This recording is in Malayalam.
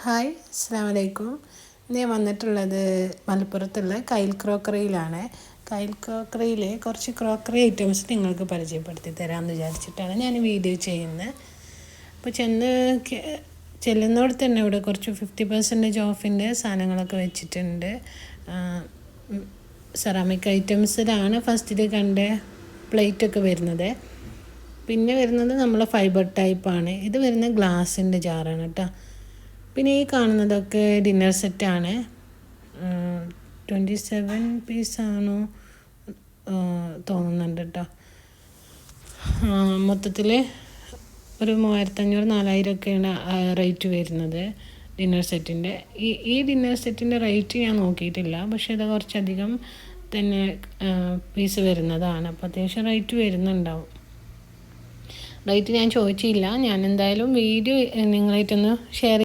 ഹായ്, അസ്സലാമു അലൈക്കും. ഞാൻ വന്നിട്ടുള്ളത് മലപ്പുറത്തുള്ള കൈൽ ക്രോക്കറിയിലാണ്. കൈൽ ക്രോക്കറിയിൽ കുറച്ച് ക്രോക്കറി ഐറ്റംസ് നിങ്ങൾക്ക് പരിചയപ്പെടുത്തി തരാമെന്ന് വിചാരിച്ചിട്ടാണ് ഞാൻ വീഡിയോ ചെയ്യുന്നത്. അപ്പോൾ ചെല്ലുന്നിടത്ത് തന്നെ ഇവിടെ കുറച്ച് 50% ഓഫിൻ്റെ സാധനങ്ങളൊക്കെ വെച്ചിട്ടുണ്ട്. സെറാമിക് ഐറ്റംസിലാണ് ഫസ്റ്റിൽ കണ്ട പ്ലേറ്റൊക്കെ വരുന്നത്. പിന്നെ വരുന്നത് നമ്മൾ ഫൈബർ ടൈപ്പാണ്. ഇത് വരുന്നത് ഗ്ലാസിൻ്റെ ജാറാണ് കേട്ടോ. പിന്നെ ഈ കാണുന്നതൊക്കെ ഡിന്നർ സെറ്റാണ്. 27 പീസാണോ തോന്നുന്നുണ്ട് കേട്ടോ. മൊത്തത്തിൽ ഒരു 3500-4000 ഒക്കെയാണ് റേറ്റ് വരുന്നത് ഡിന്നർ സെറ്റിൻ്റെ. ഈ ഡിന്നർ സെറ്റിൻ്റെ റേറ്റ് ഞാൻ നോക്കിയിട്ടില്ല, പക്ഷേ ഇത് കുറച്ചധികം തന്നെ പീസ് വരുന്നതാണ്. അപ്പോൾ അത്യാവശ്യം റേറ്റ് വരുന്നുണ്ടാവും. റേറ്റ് ഞാൻ ചോദിച്ചില്ല. ഞാൻ എന്തായാലും വീഡിയോ നിങ്ങളായിട്ടൊന്ന് ഷെയർ